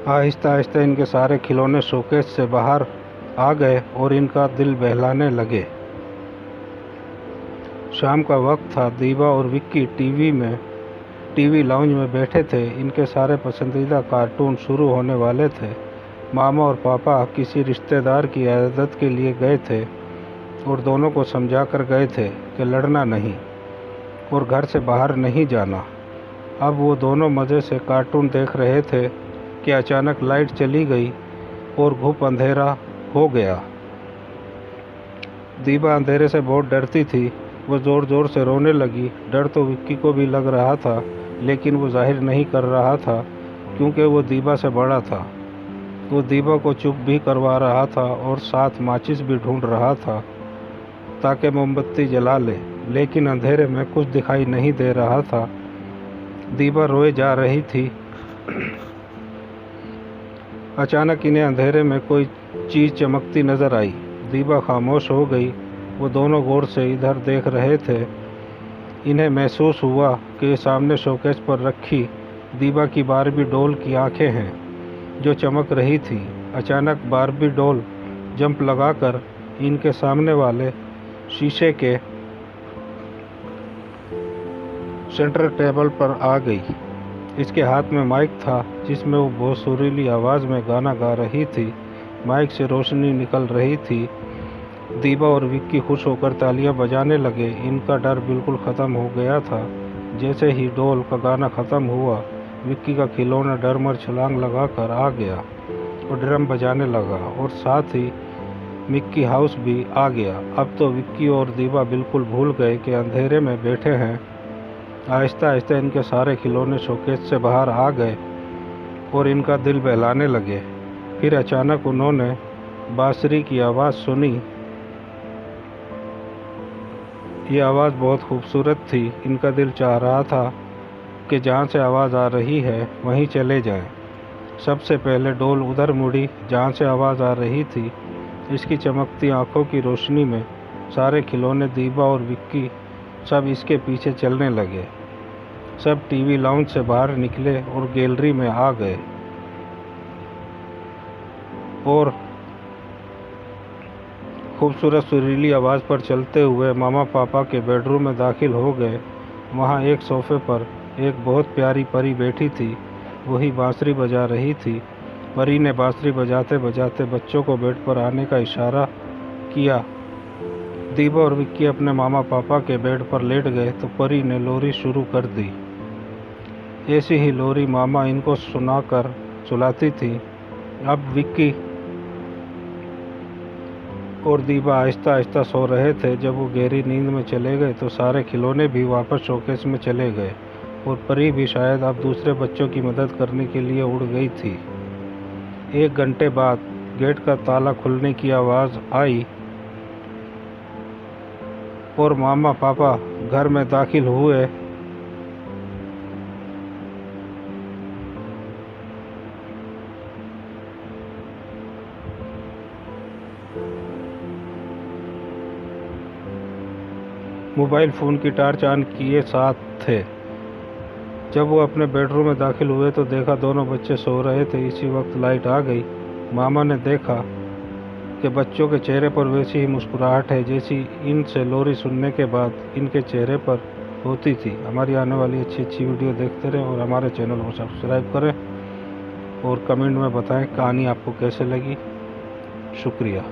आहिस्ता आहिस्ता इनके सारे खिलौने शोकेस से बाहर आ गए और इनका दिल बहलाने लगे। शाम का वक्त था। दीबा और विक्की टीवी लाउंज में बैठे थे। इनके सारे पसंदीदा कार्टून शुरू होने वाले थे। मामा और पापा किसी रिश्तेदार की इयादत के लिए गए थे और दोनों को समझा कर गए थे कि लड़ना नहीं और घर से बाहर नहीं जाना। अब वो दोनों मज़े से कार्टून देख रहे थे कि अचानक लाइट चली गई और घुप अंधेरा हो गया। दीबा अंधेरे से बहुत डरती थी। वो ज़ोर ज़ोर से रोने लगी। डर तो विक्की को भी लग रहा था, लेकिन वो जाहिर नहीं कर रहा था क्योंकि वो दीबा से बड़ा था। वो दीबा को चुप भी करवा रहा था और साथ माचिस भी ढूंढ रहा था ताकि मोमबत्ती जला ले, लेकिन अंधेरे में कुछ दिखाई नहीं दे रहा था। दीबा रोए जा रही थी। अचानक इन्हें अंधेरे में कोई चीज़ चमकती नजर आई। दीबा खामोश हो गई। वो दोनों गौर से इधर देख रहे थे। इन्हें महसूस हुआ कि सामने शोकेस पर रखी दीबा की बारबी डॉल की आंखें हैं जो चमक रही थी। अचानक बारबी डॉल जंप लगाकर इनके सामने वाले शीशे के सेंटर टेबल पर आ गई। इसके हाथ में माइक था जिसमें वो बहुत सुरीली आवाज़ में गाना गा रही थी। माइक से रोशनी निकल रही थी। दीबा और विक्की खुश होकर तालियां बजाने लगे। इनका डर बिल्कुल ख़त्म हो गया था। जैसे ही डॉल का गाना ख़त्म हुआ, विक्की का खिलौना डरमर छलांग लगाकर आ गया और ड्रम बजाने लगा और साथ ही मिक्की हाउस भी आ गया। अब तो विक्की और दीबा बिल्कुल भूल गए कि अंधेरे में बैठे हैं। आहिस्ता आहिस्ता इनके सारे खिलौने शोकेस से बाहर आ गए और इनका दिल बहलाने लगे। फिर अचानक उन्होंने बांसुरी की आवाज़ सुनी। ये आवाज़ बहुत खूबसूरत थी। इनका दिल चाह रहा था कि जहाँ से आवाज़ आ रही है वहीं चले जाएं। सबसे पहले डोल उधर मुड़ी जहाँ से आवाज़ आ रही थी। इसकी चमकती आंखों की रोशनी में सारे खिलौने दीबा और विक्की सब इसके पीछे चलने लगे। सब टीवी लाउंज से बाहर निकले और गैलरी में आ गए और खूबसूरत सुरीली आवाज़ पर चलते हुए मामा पापा के बेडरूम में दाखिल हो गए। वहाँ एक सोफे पर एक बहुत प्यारी परी बैठी थी। वही बांसुरी बजा रही थी। परी ने बांसुरी बजाते बजाते बच्चों को बेड पर आने का इशारा किया। दीबा और विक्की अपने मामा पापा के बेड पर लेट गए तो परी ने लोरी शुरू कर दी। ऐसी ही लोरी मामा इनको सुनाकर सुलाती थी। अब विक्की और दीबा आहिस्ता आहिस्ता सो रहे थे। जब वो गहरी नींद में चले गए तो सारे खिलौने भी वापस शोकेस में चले गए और परी भी शायद अब दूसरे बच्चों की मदद करने के लिए उड़ गई थी। 1 घंटे बाद गेट का ताला खुलने की आवाज़ आई और मामा पापा घर में दाखिल हुए। मोबाइल फ़ोन की टॉर्च ऑन किए साथ थे। जब वो अपने बेडरूम में दाखिल हुए तो देखा दोनों बच्चे सो रहे थे। इसी वक्त लाइट आ गई। मामा ने देखा कि बच्चों के चेहरे पर वैसी ही मुस्कुराहट है जैसी इनसे लोरी सुनने के बाद इनके चेहरे पर होती थी। हमारी आने वाली अच्छी वीडियो देखते रहें और हमारे चैनल को सब्सक्राइब करें और कमेंट में बताएं कहानी आपको कैसे लगी। शुक्रिया।